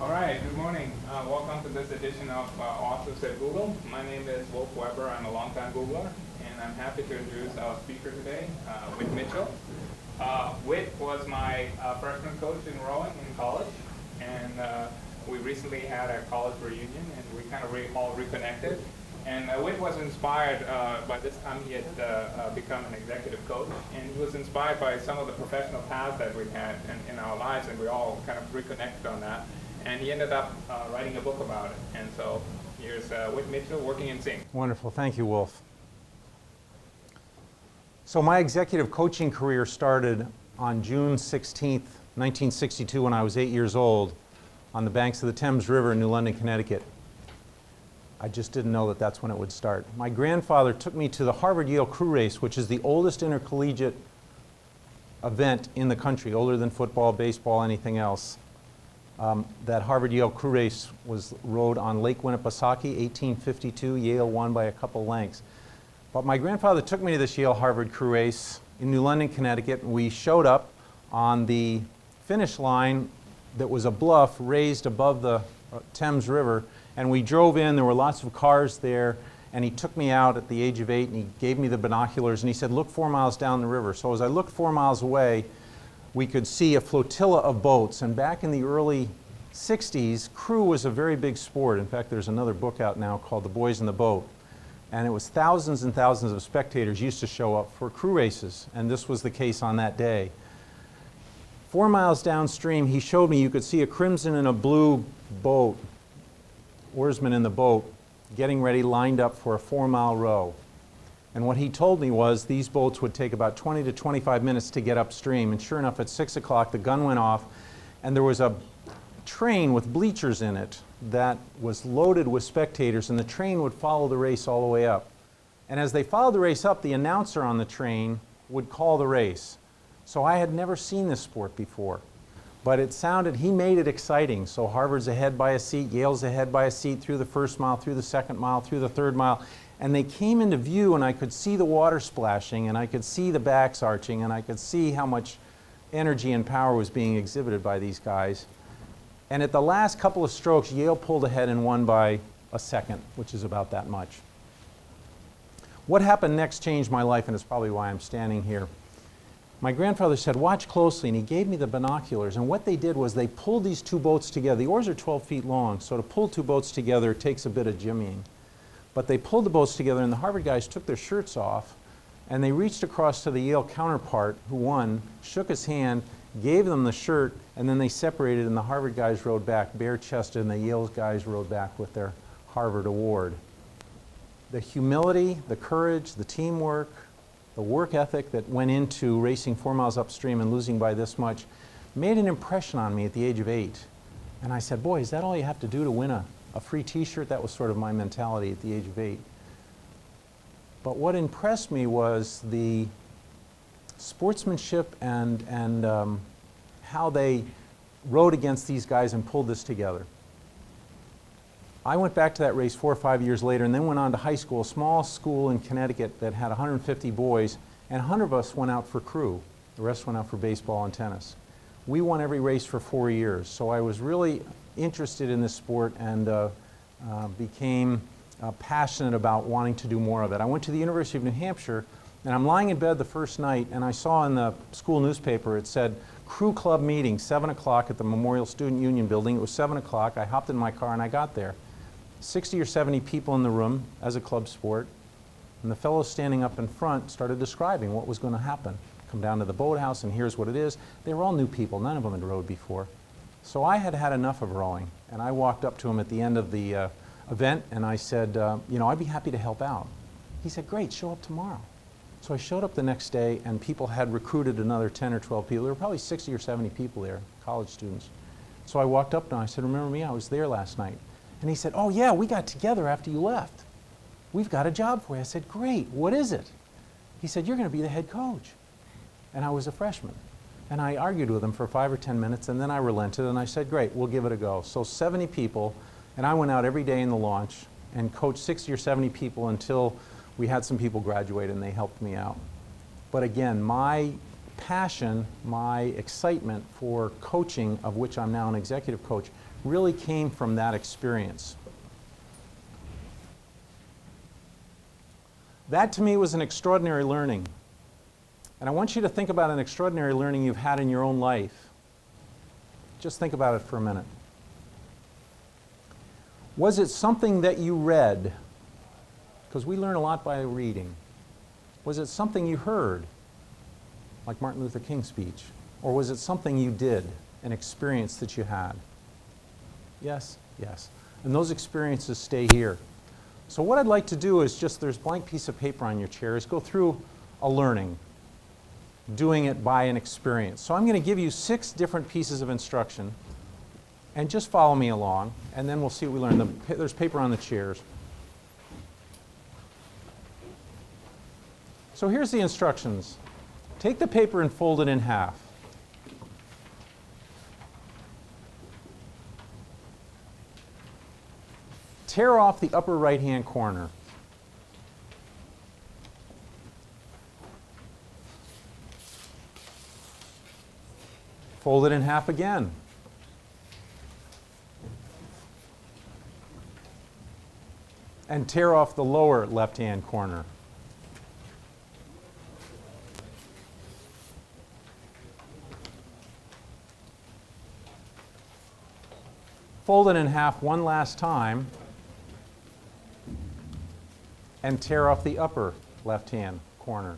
All right, good morning. Welcome to this edition of Authors at Google. My name is Wolf Weber. I'm a longtime Googler, and I'm happy to introduce our speaker today, Whit Mitchell. Whit was my freshman coach in rowing in college, and we recently had a college reunion, and we kind of all reconnected. And Whit was inspired, by this time he had become an executive coach, and he was inspired by some of the professional paths that we had in our lives, and we all kind of reconnected on that. And he ended up writing a book about it. And so here's Whit Mitchell working in sync. Wonderful. Thank you, Wolf. So my executive coaching career started on June 16th, 1962, when I was 8 years old, on the banks of the Thames River in New London, Connecticut. I just didn't know that that's when it would start. My grandfather took me to the Harvard-Yale crew race, which is the oldest intercollegiate event in the country, older than football, baseball, anything else. That Harvard-Yale crew race was rowed on Lake Winnipesaukee, 1852. Yale won by a couple lengths. But my grandfather took me to this Yale-Harvard crew race in New London, Connecticut, and we showed up on the finish line that was a bluff raised above the Thames River, and we drove in. There were lots of cars there, and he took me out at the age of 8, and he gave me the binoculars, and he said, "Look 4 miles down the river." So as I looked 4 miles away, we could see a flotilla of boats. And back in the early 60s, crew was a very big sport. In fact, there's another book out now called The Boys in the Boat. And it was thousands and thousands of spectators used to show up for crew races. And this was the case on that day. 4 miles downstream, he showed me you could see a crimson and a blue boat, oarsmen in the boat, getting ready, lined up for a 4-mile row. And what he told me was these boats would take about 20 to 25 minutes to get upstream. And sure enough, at 6 o'clock, the gun went off, and there was a train with bleachers in it that was loaded with spectators, and the train would follow the race all the way up. And as they followed the race up, the announcer on the train would call the race. So I had never seen this sport before. But it sounded, he made it exciting. So Harvard's ahead by a seat, Yale's ahead by a seat through the first mile, through the second mile, through the third mile. And they came into view, and I could see the water splashing, and I could see the backs arching, and I could see how much energy and power was being exhibited by these guys. And at the last couple of strokes, Yale pulled ahead and won by a second, which is about that much. What happened next changed my life, and it's probably why I'm standing here. My grandfather said, "Watch closely," and he gave me the binoculars. And what they did was they pulled these two boats together. The oars are 12 feet long, so to pull two boats together takes a bit of jimmying. But they pulled the boats together, and the Harvard guys took their shirts off, and they reached across to the Yale counterpart, who won, shook his hand, gave them the shirt, and then they separated, and the Harvard guys rowed back bare-chested, and the Yale guys rowed back with their Harvard award. The humility, the courage, the teamwork, the work ethic that went into racing 4 miles upstream and losing by this much made an impression on me at the age of 8. And I said, "Boy, is that all you have to do to win a free t-shirt?" That was sort of my mentality at the age of 8. But what impressed me was the sportsmanship and how they rowed against these guys and pulled this together. I went back to that race 4 or 5 years later, and then went on to high school, a small school in Connecticut that had 150 boys, and 100 of us went out for crew. The rest went out for baseball and tennis. We won every race for 4 years, so I was really interested in this sport and became passionate about wanting to do more of it. I went to the University of New Hampshire, and I'm lying in bed the first night, and I saw in the school newspaper, it said, "Crew Club meeting, 7 o'clock at the Memorial Student Union building." It was 7 o'clock. I hopped in my car, and I got there. 60 or 70 people in the room as a club sport, and the fellow standing up in front started describing what was going to happen. Come down to the boathouse, and here's what it is. They were all new people. None of them had rowed before. So I had had enough of rowing, and I walked up to him at the end of the event, and I said, "You know, I'd be happy to help out." He said, "Great, show up tomorrow." So I showed up the next day, and people had recruited another 10 or 12 people. There were probably 60 or 70 people there, college students. So I walked up to him, and I said, "Remember me? I was there last night." And he said, "Oh yeah, we got together after you left. We've got a job for you." I said, "Great, what is it?" He said, "You're going to be the head coach." And I was a freshman. And I argued with him for 5 or 10 minutes, and then I relented, and I said, "Great, we'll give it a go." So 70 people, and I went out every day in the launch and coached 60 or 70 people until we had some people graduate, and they helped me out. But again, my passion, my excitement for coaching, of which I'm now an executive coach, really came from that experience. That to me was an extraordinary learning. And I want you to think about an extraordinary learning you've had in your own life. Just think about it for a minute. Was it something that you read? Because we learn a lot by reading. Was it something you heard, like Martin Luther King's speech? Or was it something you did, an experience that you had? Yes? Yes. And those experiences stay here. So what I'd like to do is just, there's a blank piece of paper on your chair, is go through a learning, doing it by an experience. So I'm going to give you 6 different pieces of instruction, and just follow me along, and then we'll see what we learn. There's paper on the chairs. So here's the instructions. Take the paper and fold it in half. Tear off the upper right-hand corner. Fold it in half again. And tear off the lower left-hand corner. Fold it in half one last time and tear off the upper left-hand corner.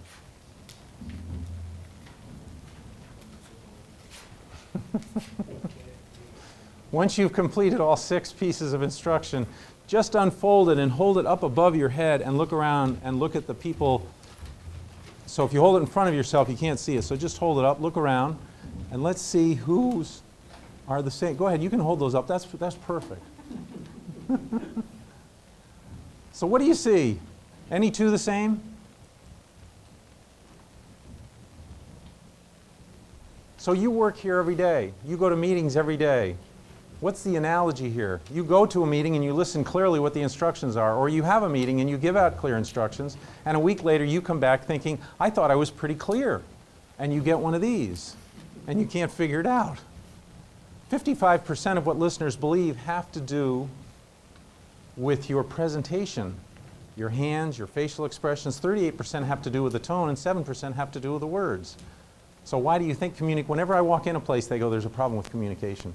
Once you've completed all 6 pieces of instruction, just unfold it and hold it up above your head and look around and look at the people. So if you hold it in front of yourself, you can't see it. So just hold it up, look around, and let's see whose are the same. Go ahead, you can hold those up. That's perfect. So what do you see? Any two the same? So you work here every day. You go to meetings every day. What's the analogy here? You go to a meeting and you listen clearly what the instructions are, or you have a meeting and you give out clear instructions, and a week later you come back thinking, I thought I was pretty clear. And you get one of these, and you can't figure it out. 55% of what listeners believe have to do with your presentation. Your hands, your facial expressions. 38% have to do with the tone, and 7% have to do with the words. So why do you think whenever I walk in a place, they go, there's a problem with communication.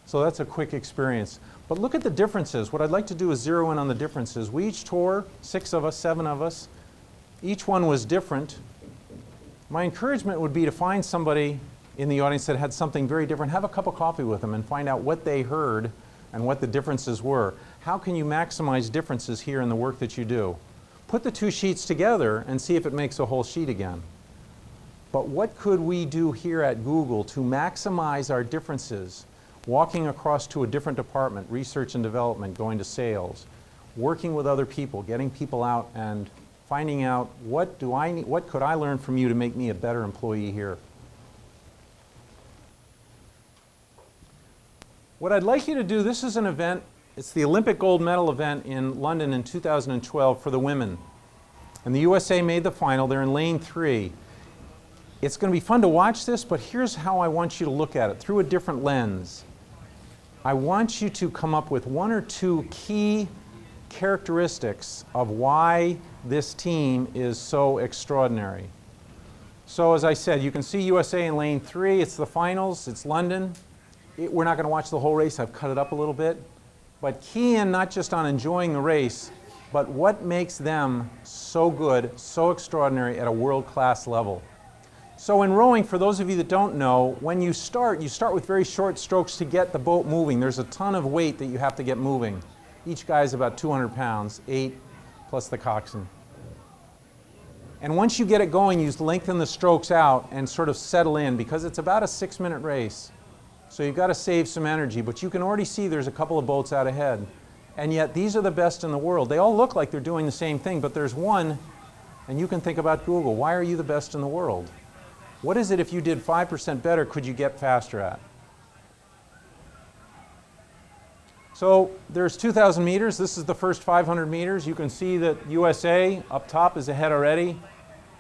So that's a quick experience. But look at the differences. What I'd like to do is zero in on the differences. We each tore, 6 of us, 7 of us. Each one was different. My encouragement would be to find somebody in the audience that had something very different. Have a cup of coffee with them and find out what they heard and what the differences were. How can you maximize differences here in the work that you do? Put the 2 sheets together and see if it makes a whole sheet again. But what could we do here at Google to maximize our differences? Walking across to a different department, research and development, going to sales, working with other people, getting people out and finding out what could I learn from you to make me a better employee here? What I'd like you to do, this is an event, it's the Olympic gold medal event in London in 2012 for the women. And the USA made the final. They're in lane 3. It's going to be fun to watch this, but here's how I want you to look at it, through a different lens. I want you to come up with 1 or 2 key characteristics of why this team is so extraordinary. So as I said, you can see USA in lane 3. It's the finals. It's London. We're not going to watch the whole race. I've cut it up a little bit. But key in not just on enjoying the race, but what makes them so good, so extraordinary at a world-class level. So in rowing, for those of you that don't know, when you start with very short strokes to get the boat moving. There's a ton of weight that you have to get moving. Each guy's about 200 pounds, 8 plus the coxswain. And once you get it going, you lengthen the strokes out and sort of settle in, because it's about a 6-minute race. So you've got to save some energy, but you can already see there's a couple of boats out ahead. And yet these are the best in the world. They all look like they're doing the same thing, but there's one, and you can think about Google. Why are you the best in the world? What is it if you did 5% better could you get faster at? So there's 2,000 meters. This is the first 500 meters. You can see that USA up top is ahead already.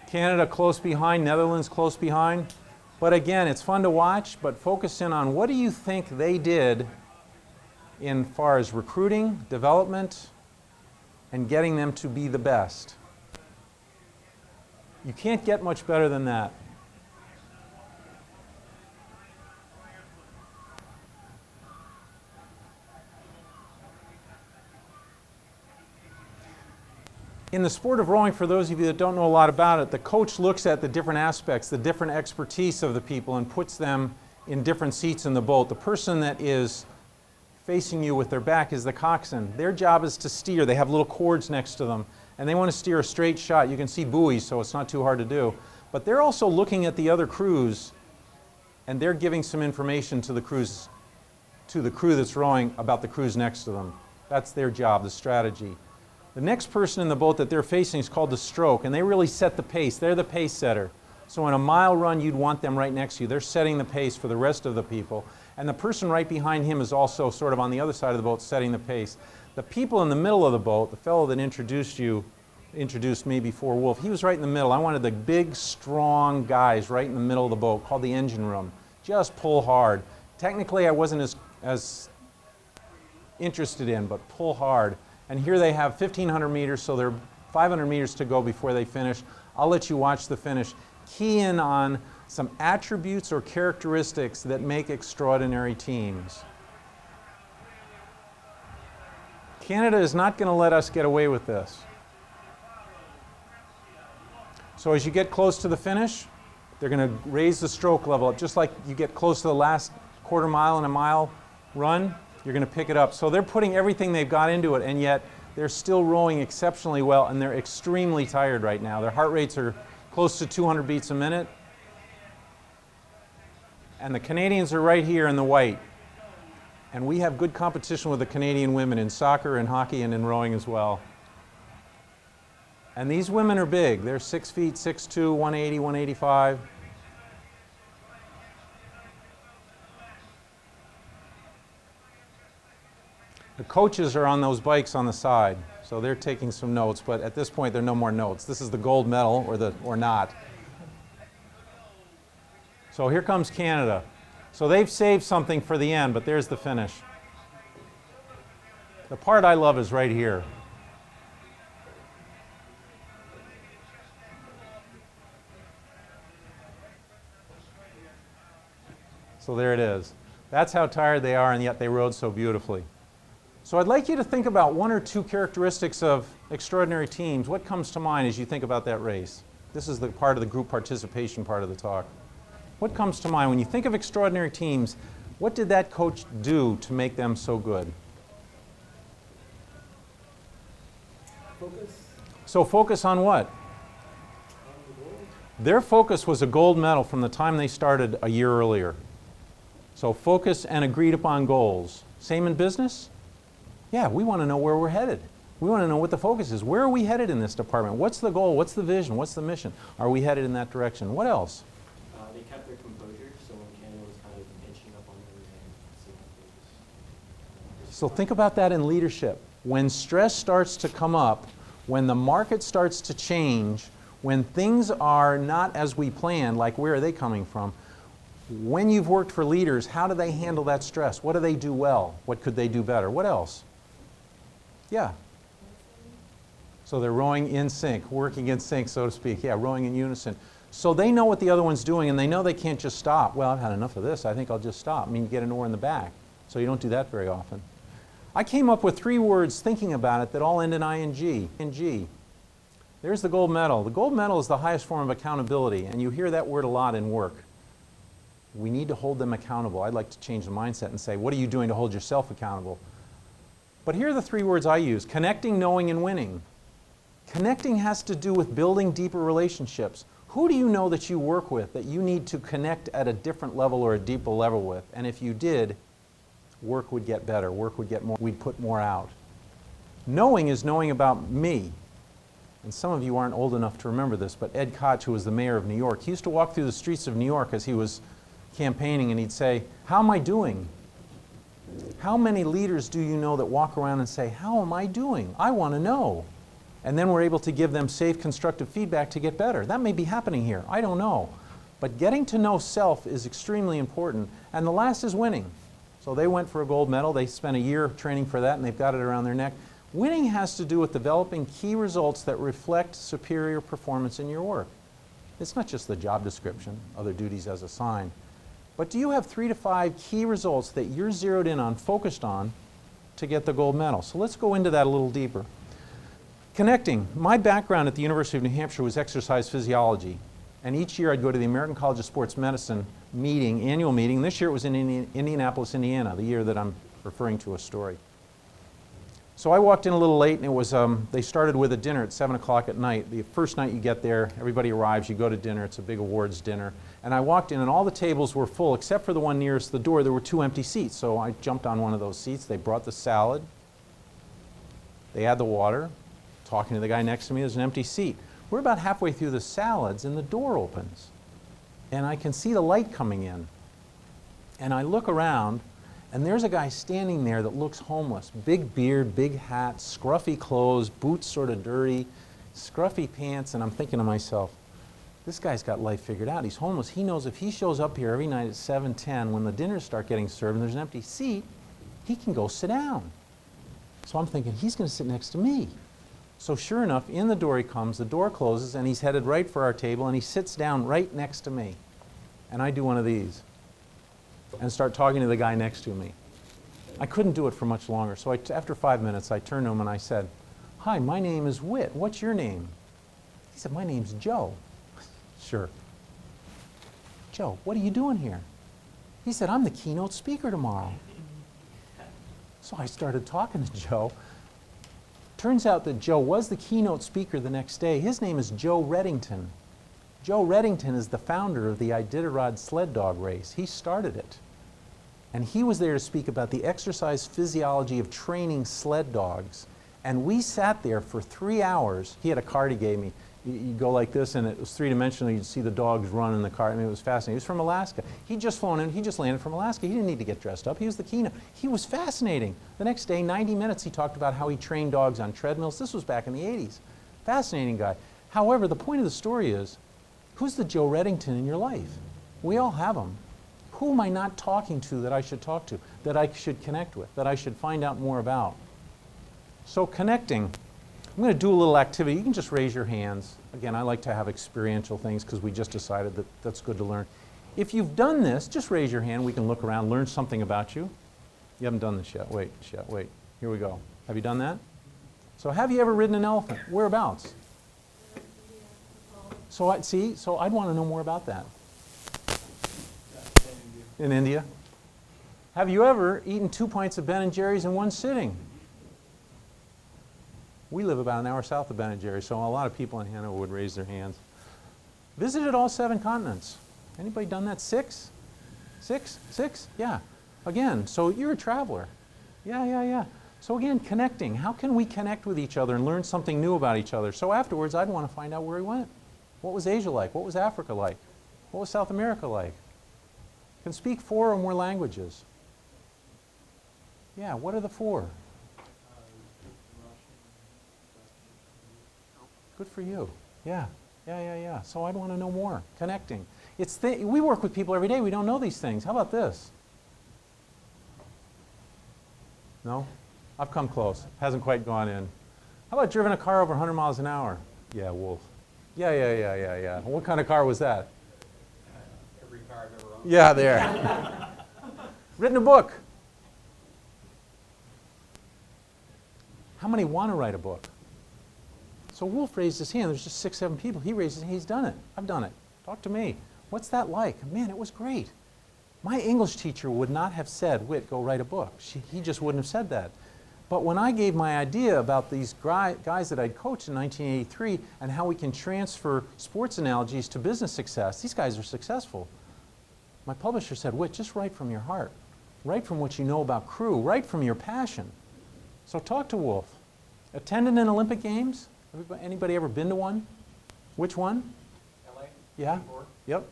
Canada close behind, Netherlands close behind. But again, it's fun to watch, but focus in on what do you think they did in far as recruiting, development, and getting them to be the best. You can't get much better than that. In the sport of rowing, for those of you that don't know a lot about it, the coach looks at the different aspects, the different expertise of the people, and puts them in different seats in the boat. The person that is facing you with their back is the coxswain. Their job is to steer. They have little cords next to them, and they want to steer a straight shot. You can see buoys, so it's not too hard to do. But they're also looking at the other crews, and they're giving some information to the crew that's rowing about the crews next to them. That's their job, the strategy. The next person in the boat that they're facing is called the stroke, and they really set the pace. They're the pace setter. So in a mile run, you'd want them right next to you. They're setting the pace for the rest of the people. And the person right behind him is also sort of on the other side of the boat setting the pace. The people in the middle of the boat, the fellow that introduced me before Wolf, he was right in the middle. I wanted the big, strong guys right in the middle of the boat, called the engine room. Just pull hard. Technically, I wasn't as interested in, but pull hard. And here they have 1,500 meters, so they're 500 meters to go before they finish. I'll let you watch the finish. Key in on some attributes or characteristics that make extraordinary teams. Canada is not going to let us get away with this. So as you get close to the finish, they're going to raise the stroke level up. Just like you get close to the last quarter mile in a mile run, you're going to pick it up. So they're putting everything they've got into it, and yet they're still rowing exceptionally well, and they're extremely tired right now. Their heart rates are close to 200 beats a minute. And the Canadians are right here in the white. And we have good competition with the Canadian women in soccer and hockey and in rowing as well. And these women are big. They're 6 feet, 6'2", 180, 185. The coaches are on those bikes on the side, so they're taking some notes, but at this point there are no more notes. This is the gold medal, or not. So here comes Canada. So they've saved something for the end, but there's the finish. The part I love is right here. So there it is. That's how tired they are, and yet they rode so beautifully. So I'd like you to think about one or two characteristics of extraordinary teams. What comes to mind as you think about that race? This is the part of the group participation part of the talk. What comes to mind when you think of extraordinary teams? What did that coach do to make them so good? Focus. So focus on what? Their focus was a gold medal from the time they started a year earlier. So focus and agreed upon goals. Same in business? Yeah, we want to know where we're headed. We want to know what the focus is. Where are we headed in this department? What's the goal? What's the vision? What's the mission? Are we headed in that direction? What else? They kept their composure, so when Canada was kind of inching up on everything, So think about that in leadership. When stress starts to come up, when the market starts to change, when things are not as we planned, like where are they coming from? When you've worked for leaders, how do they handle that stress? What do they do well? What could they do better? What else? Yeah. So they're rowing in sync, working in sync, so to speak. Yeah, rowing in unison. So they know what the other one's doing, and they know they can't just stop. Well, I've had enough of this. I think I'll just stop. I mean, you get an oar in the back. So you don't do that very often. I came up with 3 words thinking about it that all end in ing. ing. There's the gold medal. The gold medal is the highest form of accountability, and you hear that word a lot in work. We need to hold them accountable. I'd like to change the mindset and say, what are you doing to hold yourself accountable? But here are the 3 words I use: connecting, knowing, and winning. Connecting has to do with building deeper relationships. Who do you know that you work with that you need to connect at a different level or a deeper level with? And if you did, work would get better, work would get more, we'd put more out. Knowing is knowing about me. And some of you aren't old enough to remember this, but Ed Koch, who was the mayor of New York, he used to walk through the streets of New York as he was campaigning, and he'd say, how am I doing? How many leaders do you know that walk around and say, how am I doing? I want to know. And then we're able to give them safe, constructive feedback to get better. That may be happening here. I don't know. But getting to know self is extremely important. And the last is winning. So they went for a gold medal. They spent a year training for that, and they've got it around their neck. Winning has to do with developing key results that reflect superior performance in your work. It's not just the job description, other duties as assigned. But do you have 3 to 5 key results that you're zeroed in on, focused on, to get the gold medal? So let's go into that a little deeper. Connecting. My background at the University of New Hampshire was exercise physiology. And each year I'd go to the American College of Sports Medicine meeting, annual meeting. This year it was in Indianapolis, Indiana, the year that I'm referring to a story. So I walked in a little late, and it was, they started with a dinner at 7 o'clock at night. The first night you get there, everybody arrives, you go to dinner, it's a big awards dinner. And I walked in, and all the tables were full, except for the one nearest the door. There were 2 empty seats, so I jumped on one of those seats. They brought the salad. They had the water. Talking to the guy next to me, there's an empty seat. We're about halfway through the salads, and the door opens. And I can see the light coming in. And I look around, and there's a guy standing there that looks homeless. Big beard, big hat, scruffy clothes, boots sort of dirty, scruffy pants, and I'm thinking to myself, this guy's got life figured out. He's homeless. He knows if he shows up here every night at 7:10 when the dinners start getting served and there's an empty seat, he can go sit down. So I'm thinking, he's going to sit next to me. So sure enough, in the door he comes, the door closes, and he's headed right for our table, and he sits down right next to me. And I do one of these and start talking to the guy next to me. I couldn't do it for much longer, so after 5 minutes, I turned to him and I said, "Hi, my name is Whit. What's your name?" He said, "My name's Joe." Sure. "Joe, what are you doing here?" He said, "I'm the keynote speaker tomorrow." So I started talking to Joe. Turns out that Joe was the keynote speaker the next day. His name is Joe Reddington. Joe Reddington is the founder of the Iditarod sled dog race. He started it. And he was there to speak about the exercise physiology of training sled dogs. And we sat there for 3 hours. He had a card he gave me. You go like this, and it was 3-dimensional. You'd see the dogs run in the cart. I mean, it was fascinating. He was from Alaska. He'd just flown in. He just landed from Alaska. He didn't need to get dressed up. He was the keynote. He was fascinating. The next day, 90 minutes, he talked about how he trained dogs on treadmills. This was back in the 80s. Fascinating guy. However, the point of the story is, who's the Joe Reddington in your life? We all have them. Who am I not talking to that I should talk to, that I should connect with, that I should find out more about? So connecting. I'm going to do a little activity. You can just raise your hands. Again, I like to have experiential things because we just decided that that's good to learn. If you've done this, just raise your hand. We can look around, learn something about you. You haven't done this yet. Wait. Here we go. Have you done that? So have you ever ridden an elephant? Whereabouts? So I'd want to know more about that. In India. Have you ever eaten 2 pints of Ben & Jerry's in one sitting? We live about an hour south of Ben & Jerry's, so a lot of people in Hanover would raise their hands. Visited all 7 continents. Anybody done that? 6? 6? 6? Yeah. Again, so you're a traveler. Yeah. So again, connecting. How can we connect with each other and learn something new about each other? So afterwards, I'd want to find out where he went. What was Asia like? What was Africa like? What was South America like? Can speak 4 or more languages. Yeah, what are the 4? Good for you. Yeah. So I'd want to know more. Connecting. We work with people every day. We don't know these things. How about this? No? I've come close. Hasn't quite gone in. How about driven a car over 100 miles an hour? Yeah, Wolf. Yeah. What kind of car was that? Every car I've ever owned. Yeah, there. Written a book. How many want to write a book? So Wolf raised his hand. There's just 6, 7 people. He raised his hand. He's done it. I've done it. Talk to me. What's that like? Man, it was great. My English teacher would not have said, "Whit, go write a book." He just wouldn't have said that. But when I gave my idea about these guys that I'd coached in 1983 and how we can transfer sports analogies to business success, these guys are successful. My publisher said, "Whit, just write from your heart. Write from what you know about crew. Write from your passion." So talk to Wolf. Attended an Olympic Games? Anybody ever been to one? Which one? LA? Yeah? 84. Yep.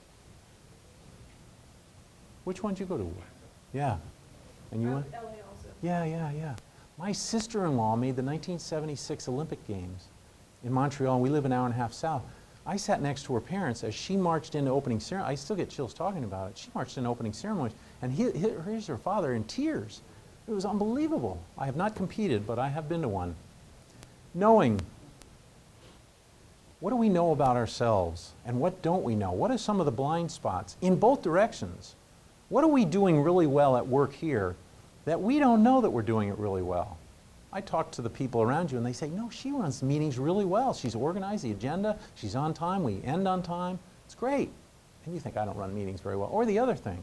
Which one did you go to? Yeah. And you went? LA also. Yeah. My sister-in-law made the 1976 Olympic Games in Montreal, and we live an hour and a half south. I sat next to her parents as she marched into opening ceremony. I still get chills talking about it. She marched into opening ceremonies, and here's her father in tears. It was unbelievable. I have not competed, but I have been to one. Knowing, what do we know about ourselves, and what don't we know? What are some of the blind spots in both directions? What are we doing really well at work here that we don't know that we're doing it really well? I talk to the people around you and they say, no, she runs meetings really well. She's organized the agenda, she's on time, we end on time. It's great. And you think I don't run meetings very well. Or the other thing,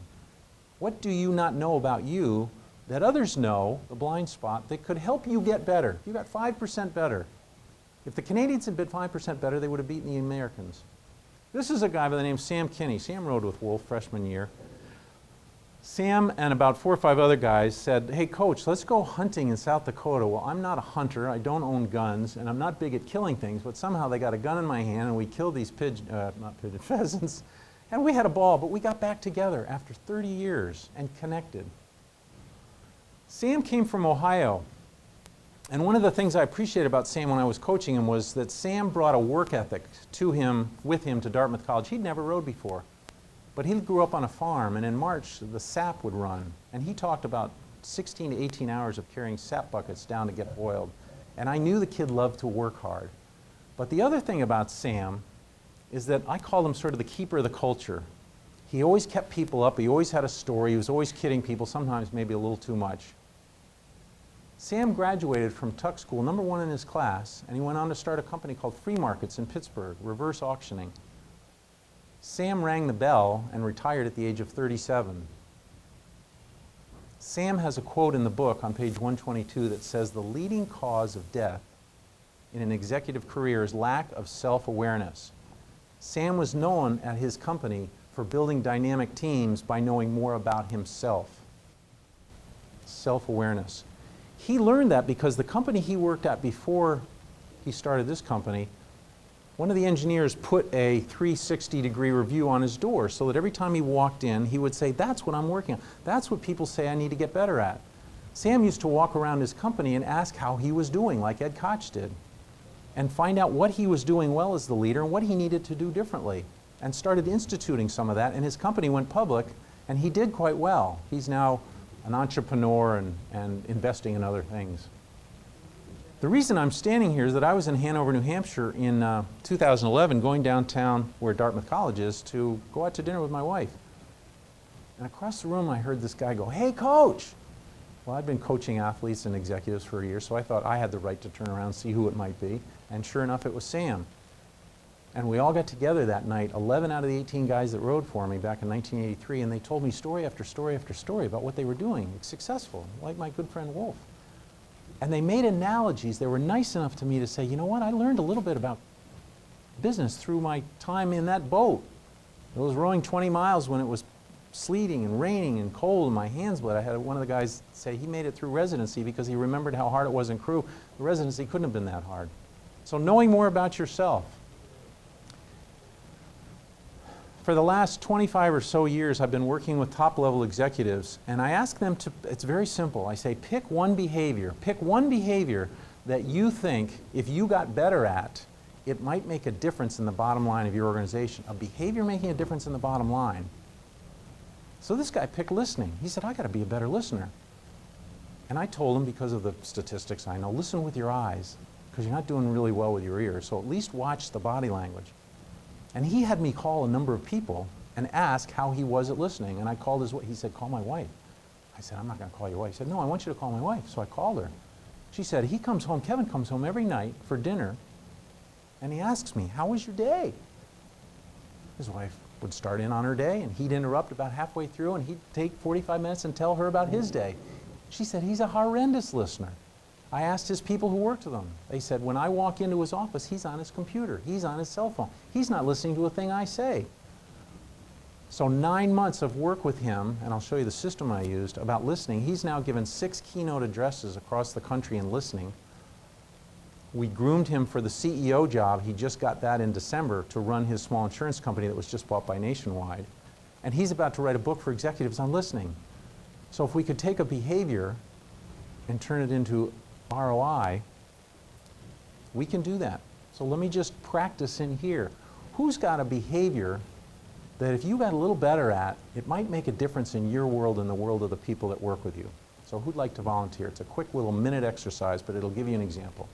what do you not know about you that others know, the blind spot, that could help you get better? You got 5% better. If the Canadians had been 5% better, they would have beaten the Americans. This is a guy by the name of Sam Kinney. Sam rode with Wolf freshman year. Sam and about 4 or 5 other guys said, hey coach, let's go hunting in South Dakota. Well, I'm not a hunter, I don't own guns, and I'm not big at killing things, but somehow they got a gun in my hand and we killed these pheasants, and we had a ball, but we got back together after 30 years and connected. Sam came from Ohio, and one of the things I appreciated about Sam when I was coaching him was that Sam brought a work ethic with him to Dartmouth College. He'd never rode before. But he grew up on a farm, and in March, the sap would run. And he talked about 16 to 18 hours of carrying sap buckets down to get boiled. And I knew the kid loved to work hard. But the other thing about Sam is that I call him sort of the keeper of the culture. He always kept people up. He always had a story. He was always kidding people, sometimes maybe a little too much. Sam graduated from Tuck School, #1 in his class, and he went on to start a company called Free Markets in Pittsburgh, reverse auctioning. Sam rang the bell and retired at the age of 37. Sam has a quote in the book on page 122 that says, the leading cause of death in an executive career is lack of self-awareness. Sam was known at his company for building dynamic teams by knowing more about himself. Self-awareness. He learned that because the company he worked at before he started this company, one of the engineers put a 360-degree review on his door so that every time he walked in, he would say, that's what I'm working on. That's what people say I need to get better at. Sam used to walk around his company and ask how he was doing, like Ed Koch did, and find out what he was doing well as the leader and what he needed to do differently, and started instituting some of that, and his company went public, and he did quite well. He's now an entrepreneur and investing in other things. The reason I'm standing here is that I was in Hanover, New Hampshire in 2011, going downtown where Dartmouth College is to go out to dinner with my wife. And across the room I heard this guy go, hey coach! Well, I'd been coaching athletes and executives for a year, so I thought I had the right to turn around and see who it might be. And sure enough, it was Sam. And we all got together that night, 11 out of the 18 guys that rode for me back in 1983, and they told me story after story after story about what they were doing, successful, like my good friend Wolf. And they made analogies. They were nice enough to me to say, you know what, I learned a little bit about business through my time in that boat. I was rowing 20 miles when it was sleeting and raining and cold and my hands bled. I had one of the guys say he made it through residency because he remembered how hard it was in crew. The residency couldn't have been that hard. So knowing more about yourself. For the last 25 or so years, I've been working with top-level executives, and I ask them to, it's very simple. I say, pick one behavior that you think, if you got better at, it might make a difference in the bottom line of your organization. A behavior making a difference in the bottom line. So this guy picked listening. He said, I got to be a better listener. And I told him, because of the statistics I know, listen with your eyes, because you're not doing really well with your ears, so at least watch the body language. And he had me call a number of people and ask how he was at listening. And I called his wife. He said, call my wife. I said, I'm not going to call your wife. He said, no, I want you to call my wife. So I called her. She said, he comes home, Kevin comes home every night for dinner, and he asks me, how was your day? His wife would start in on her day, and he'd interrupt about halfway through, and he'd take 45 minutes and tell her about his day. She said, he's a horrendous listener. I asked his people who worked with him. They said, when I walk into his office, he's on his computer. He's on his cell phone. He's not listening to a thing I say. So 9 months of work with him, and I'll show you the system I used, about listening. He's now given 6 keynote addresses across the country in listening. We groomed him for the CEO job. He just got that in December to run his small insurance company that was just bought by Nationwide. And he's about to write a book for executives on listening. So if we could take a behavior and turn it into ROI, we can do that. So let me just practice in here. who's got a behavior that if you got a little better at, it might make a difference in your world and the world of the people that work with you? So who'd like to volunteer? It's a quick little minute exercise, but it'll give you an example.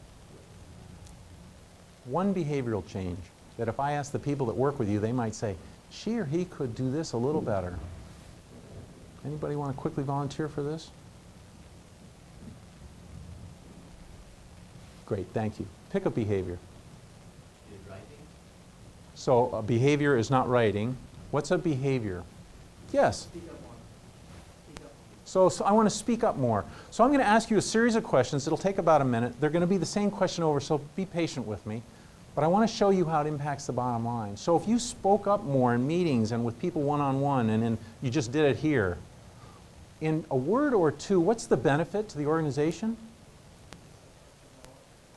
One behavioral change that if I ask the people that work with you, they might say, she or he could do this a little better. Anybody want to quickly volunteer for this? Great, thank you. Pick a behavior. Is writing? So a behavior is not writing. What's a behavior? Yes. Speak up more. Speak up. So I want to speak up more. So I'm going to ask you a series of questions. It'll take about a minute. They're going to be the same question over, so be patient with me. But I want to show you how it impacts the bottom line. So if you spoke up more in meetings and with people one-on-one, and you just did it here, in a word or two, what's the benefit to the organization?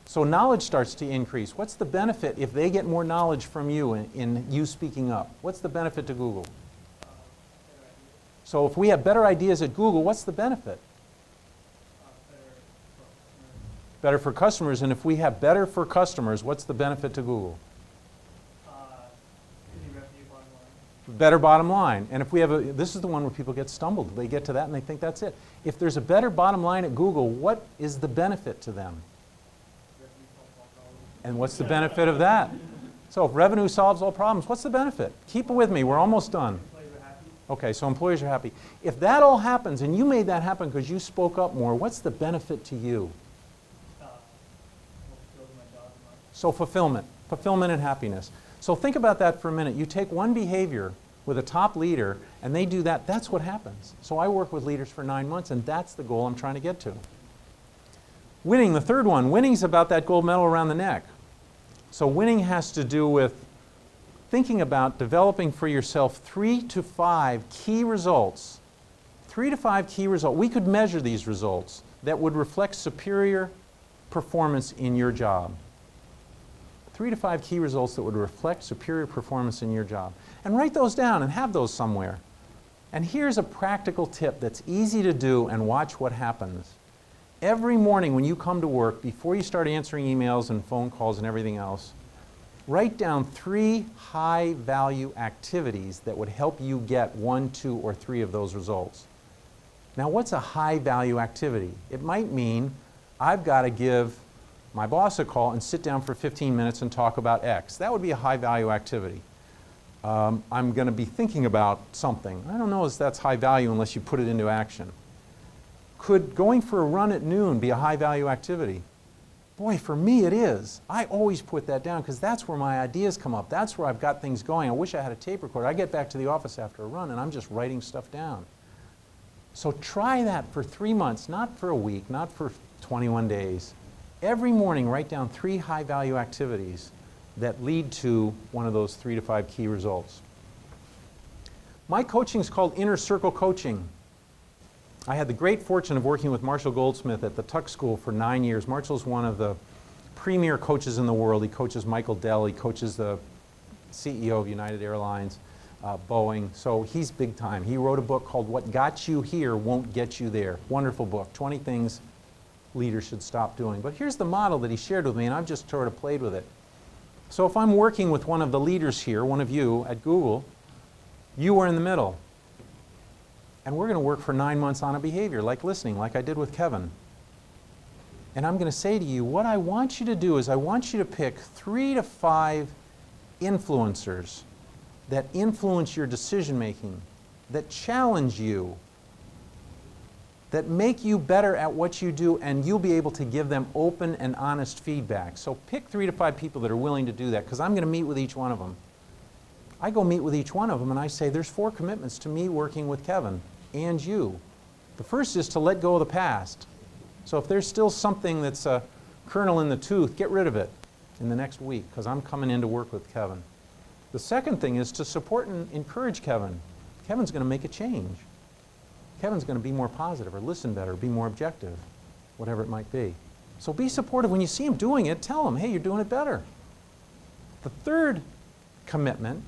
So knowledge starts to increase. What's the benefit if they get more knowledge from you in you speaking up? What's the benefit to Google? So if we have better ideas at Google, what's the benefit? Better for customers. And if we have better for customers, what's the benefit to Google? Better bottom line. And if we have this is the one where people get stumbled. They get to that and they think that's it. If there's a better bottom line at Google, what is the benefit to them? And what's the benefit of that? So if revenue solves all problems, what's the benefit? Keep it with me. We're almost done. Okay, so employees are happy. If that all happens, and you made that happen because you spoke up more, what's the benefit to you? So fulfillment and happiness. So think about that for a minute. You take one behavior with a top leader, and they do that, that's what happens. So I work with leaders for 9 months, and that's the goal I'm trying to get to. Winning, the third one. Winning's about that gold medal around the neck. So winning has to do with thinking about developing for yourself 3 to 5 key results. 3 to 5 key results. We could measure these results that would reflect superior performance in your job. 3 to 5 key results that would reflect superior performance in your job. And write those down and have those somewhere. And here's a practical tip that's easy to do, and watch what happens. Every morning when you come to work, before you start answering emails and phone calls and everything else, write down 3 high-value activities that would help you get 1, 2, or 3 of those results. Now, what's a high-value activity? It might mean I've got to give my boss a call and sit down for 15 minutes and talk about X. That would be a high-value activity. I'm going to be thinking about something. I don't know if that's high value unless you put it into action. Could going for a run at noon be a high-value activity? Boy, for me it is. I always put that down because that's where my ideas come up. That's where I've got things going. I wish I had a tape recorder. I get back to the office after a run and I'm just writing stuff down. So try that for 3 months, not for a week, not for 21 days. Every morning write down 3 high-value activities that lead to one of those 3 to 5 key results. My coaching is called Inner Circle Coaching. I had the great fortune of working with Marshall Goldsmith at the Tuck School for 9 years. Marshall's one of the premier coaches in the world. He coaches Michael Dell. He coaches the CEO of United Airlines, Boeing. So he's big time. He wrote a book called What Got You Here Won't Get You There. Wonderful book. 20 things leaders should stop doing. But here's the model that he shared with me, and I've just sort of played with it. So if I'm working with one of the leaders here, one of you at Google, you are in the middle. And we're going to work for 9 months on a behavior, like listening, like I did with Kevin. And I'm going to say to you, what I want you to do is I want you to pick 3 to 5 influencers that influence your decision making, that challenge you, that make you better at what you do, and you'll be able to give them open and honest feedback. So pick 3 to 5 people that are willing to do that, because I'm going to meet with each one of them. I go meet with each one of them and I say, there's 4 commitments to me working with Kevin and you. The first is to let go of the past. So if there's still something that's a kernel in the tooth, get rid of it in the next week, because I'm coming in to work with Kevin. The second thing is to support and encourage Kevin. Kevin's going to make a change. Kevin's going to be more positive or listen better, be more objective, whatever it might be. So be supportive. When you see him doing it, tell him, hey, you're doing it better. The third commitment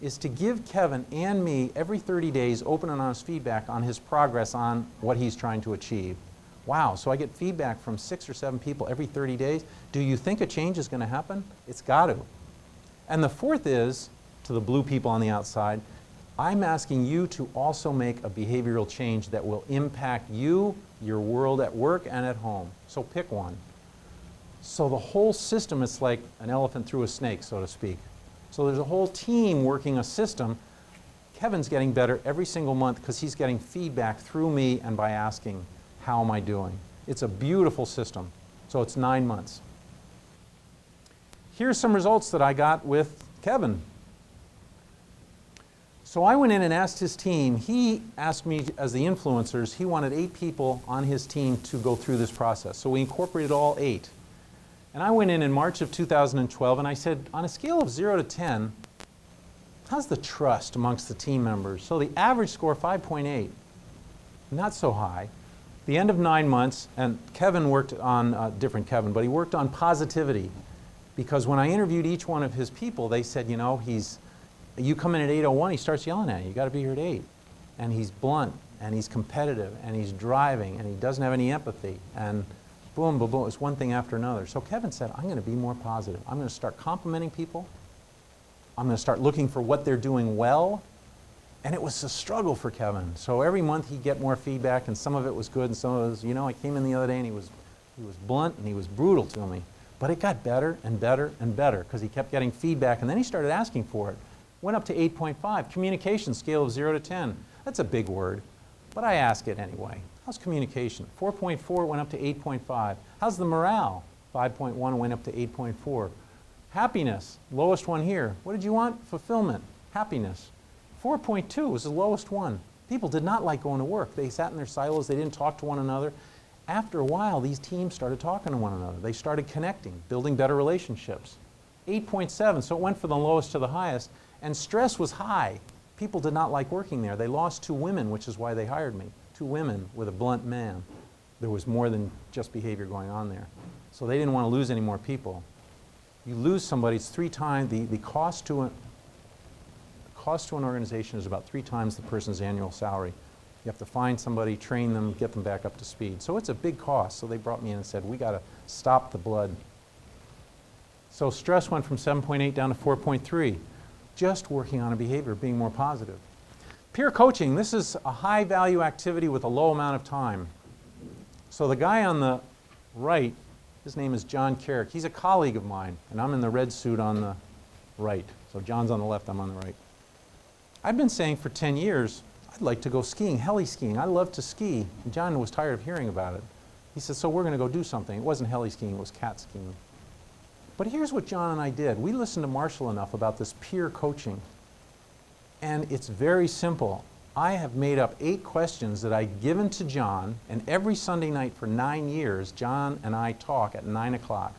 is to give Kevin and me every 30 days open and honest feedback on his progress on what he's trying to achieve. Wow, so I get feedback from 6 or 7 people every 30 days. Do you think a change is going to happen? It's got to. And the fourth is, to the blue people on the outside, I'm asking you to also make a behavioral change that will impact you, your world at work and at home. So pick one. So the whole system is like an elephant through a snake, so to speak. So there's a whole team working a system. Kevin's getting better every single month because he's getting feedback through me and by asking, how am I doing? It's a beautiful system. So it's 9 months. Here's some results that I got with Kevin. So I went in and asked his team. He asked me, as the influencers, he wanted 8 people on his team to go through this process. So we incorporated all 8. And I went in March of 2012 and I said, on a scale of 0 to 10, how's the trust amongst the team members? So the average score, 5.8. Not so high. The end of 9 months, and Kevin worked on, different Kevin, but he worked on positivity. Because when I interviewed each one of his people, they said, you know, you come in at 8:01, he starts yelling at you. You got to be here at 8. And he's blunt, and he's competitive, and he's driving, and he doesn't have any empathy. And boom, boom, boom, it's one thing after another. So Kevin said, I'm going to be more positive. I'm going to start complimenting people. I'm going to start looking for what they're doing well. And it was a struggle for Kevin. So every month he'd get more feedback, and some of it was good, and some of it was, you know, I came in the other day and he was blunt and he was brutal to me. But it got better and better and better because he kept getting feedback, and then he started asking for it. Went up to 8.5. Communication scale of 0 to 10. That's a big word, but I ask it anyway. How's communication? 4.4 went up to 8.5. How's the morale? 5.1 went up to 8.4. Happiness, lowest one here. What did you want? Fulfillment, happiness. 4.2 was the lowest one. People did not like going to work. They sat in their silos. They didn't talk to one another. After a while, these teams started talking to one another. They started connecting, building better relationships. 8.7, so it went from the lowest to the highest. And stress was high. People did not like working there. They lost 2 women, which is why they hired me. 2 women with a blunt man. There was more than just behavior going on there. So they didn't want to lose any more people. You lose somebody, it's 3 times, the cost to an organization is about 3 times the person's annual salary. You have to find somebody, train them, get them back up to speed. So it's a big cost. So they brought me in and said, we got to stop the blood. So stress went from 7.8 down to 4.3. Just working on a behavior, being more positive. Peer coaching, this is a high value activity with a low amount of time. So the guy on the right, his name is John Carrick. He's a colleague of mine, and I'm in the red suit on the right. So John's on the left, I'm on the right. I've been saying for 10 years, I'd like to go skiing, heli skiing. I love to ski. And John was tired of hearing about it. He said, so we're going to go do something. It wasn't heli skiing, it was cat skiing. But here's what John and I did. We listened to Marshall enough about this peer coaching. And it's very simple. I have made up 8 questions that I've given to John, and every Sunday night for 9 years, John and I talk at 9 o'clock.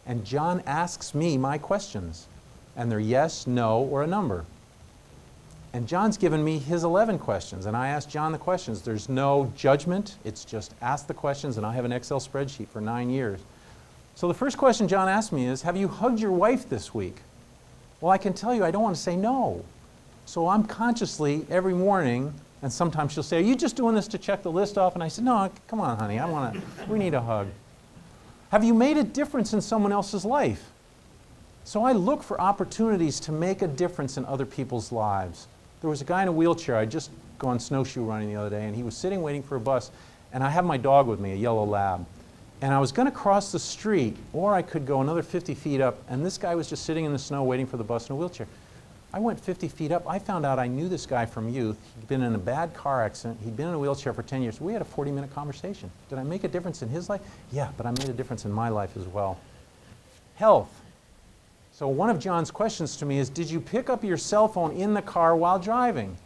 And John asks me my questions. And they're yes, no, or a number. And John's given me his 11 questions, and I ask John the questions. There's no judgment. It's just ask the questions, and I have an Excel spreadsheet for 9 years. So the first question John asked me is, have you hugged your wife this week? Well, I can tell you I don't want to say no. So I'm consciously, every morning, and sometimes she'll say, are you just doing this to check the list off? And I said, no, come on, honey, we need a hug. Have you made a difference in someone else's life? So I look for opportunities to make a difference in other people's lives. There was a guy in a wheelchair. I'd just gone snowshoe running the other day, and he was sitting waiting for a bus, and I have my dog with me, a yellow lab. And I was going to cross the street, or I could go another 50 feet up, and this guy was just sitting in the snow waiting for the bus in a wheelchair. I went 50 feet up. I found out I knew this guy from youth. He'd been in a bad car accident. He'd been in a wheelchair for 10 years. We had a 40-minute conversation. Did I make a difference in his life? Yeah, but I made a difference in my life as well. Health. So one of John's questions to me is, did you pick up your cell phone in the car while driving?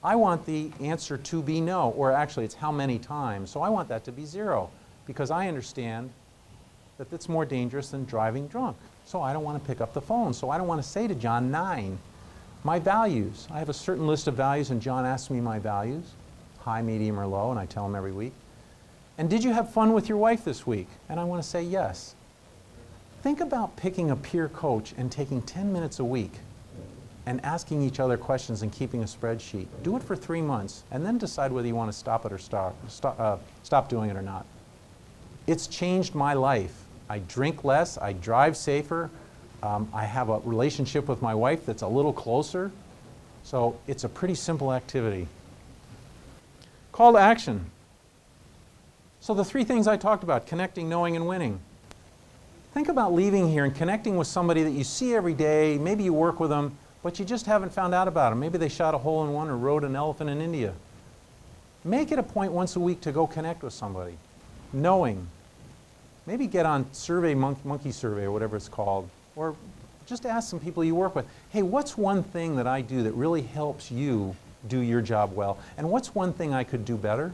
I want the answer to be no, or actually it's how many times. So I want that to be 0. Because I understand that it's more dangerous than driving drunk. So I don't want to pick up the phone. So I don't want to say to John, 9. My values. I have a certain list of values, and John asks me my values, high, medium, or low, and I tell him every week. And did you have fun with your wife this week? And I want to say yes. Think about picking a peer coach and taking 10 minutes a week and asking each other questions and keeping a spreadsheet. Do it for 3 months, and then decide whether you want to stop it or stop doing it or not. It's changed my life. I drink less, I drive safer, I have a relationship with my wife that's a little closer. So it's a pretty simple activity. Call to action. So the three things I talked about, connecting, knowing, and winning. Think about leaving here and connecting with somebody that you see every day. Maybe you work with them, but you just haven't found out about them. Maybe they shot a hole in one or rode an elephant in India. Make it a point once a week to go connect with somebody. Knowing. Maybe get on monkey survey or whatever it's called, or just ask some people you work with, hey, what's one thing that I do that really helps you do your job well? And what's one thing I could do better?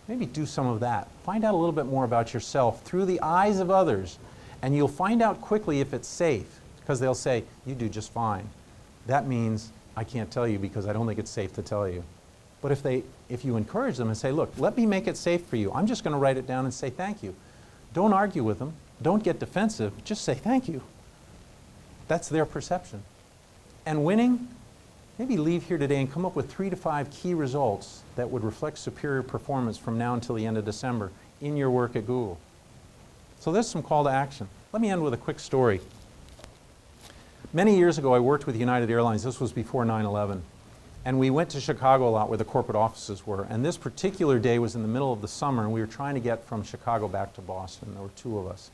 Maybe do some of that. Find out a little bit more about yourself through the eyes of others, and you'll find out quickly if it's safe, because they'll say, you do just fine. That means I can't tell you because I don't think it's safe to tell you. But if you encourage them and say, look, let me make it safe for you. I'm just going to write it down and say thank you. Don't argue with them. Don't get defensive. Just say thank you. That's their perception. And winning, maybe leave here today and come up with 3 to 5 key results that would reflect superior performance from now until the end of December in your work at Google. So there's some call to action. Let me end with a quick story. Many years ago, I worked with United Airlines. This was before 9/11. And we went to Chicago a lot where the corporate offices were. And this particular day was in the middle of the summer, and we were trying to get from Chicago back to Boston. There were 2 of us.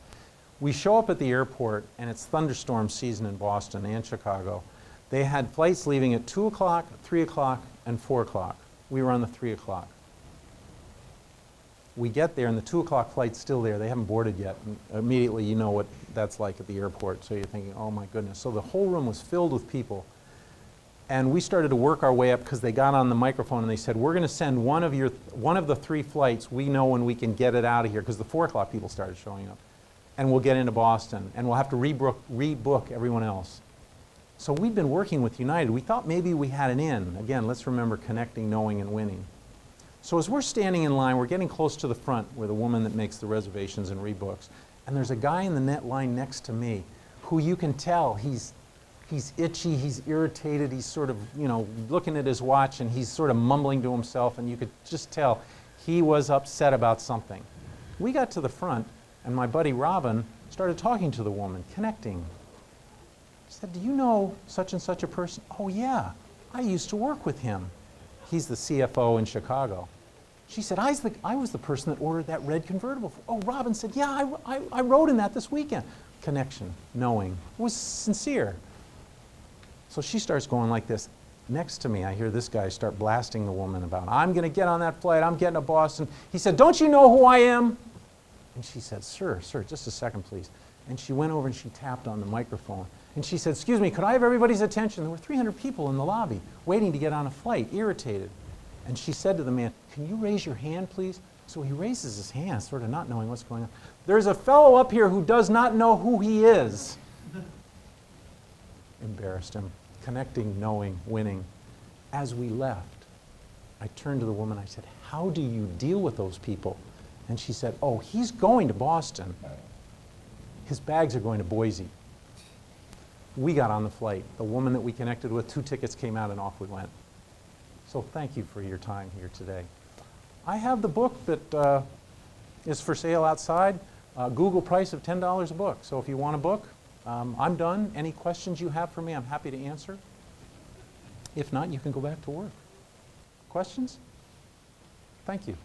We show up at the airport, and it's thunderstorm season in Boston and Chicago. They had flights leaving at 2 o'clock, 3 o'clock, and 4 o'clock. We were on the 3 o'clock. We get there, and the 2 o'clock flight's still there. They haven't boarded yet. And immediately, you know what that's like at the airport. So you're thinking, oh my goodness. So the whole room was filled with people. And we started to work our way up because they got on the microphone and they said, we're going to send one of the 3 flights. We know when we can get it out of here, because the 4 o'clock people started showing up. And we'll get into Boston. And we'll have to rebook everyone else. So we've been working with United. We thought maybe we had an in. Again, let's remember connecting, knowing, and winning. So as we're standing in line, we're getting close to the front where the woman that makes the reservations and rebooks. And there's a guy in the net line next to me who you can tell he's itchy, he's irritated, he's sort of, looking at his watch, and he's sort of mumbling to himself, and you could just tell he was upset about something. We got to the front, and my buddy Robin started talking to the woman, connecting. He said, do you know such and such a person? Oh yeah, I used to work with him. He's the CFO in Chicago. She said, I was the person that ordered that red convertible. Oh, Robin said, yeah, I rode in that this weekend. Connection, knowing, it was sincere. So she starts going like this. Next to me, I hear this guy start blasting the woman about, I'm going to get on that flight, I'm getting to Boston. He said, don't you know who I am? And she said, sir, just a second, please. And she went over and she tapped on the microphone. And she said, excuse me, could I have everybody's attention? There were 300 people in the lobby waiting to get on a flight, irritated. And she said to the man, can you raise your hand, please? So he raises his hand, sort of not knowing what's going on. There's a fellow up here who does not know who he is. Embarrassed him. Connecting, knowing, winning. As we left, I turned to the woman, I said, how do you deal with those people? And she said, oh, he's going to Boston. His bags are going to Boise. We got on the flight. The woman that we connected with, 2 tickets came out, and off we went. So thank you for your time here today. I have the book that is for sale outside. Google price of $10 a book. So if you want a book, I'm done. Any questions you have for me, I'm happy to answer. If not, you can go back to work. Questions? Thank you.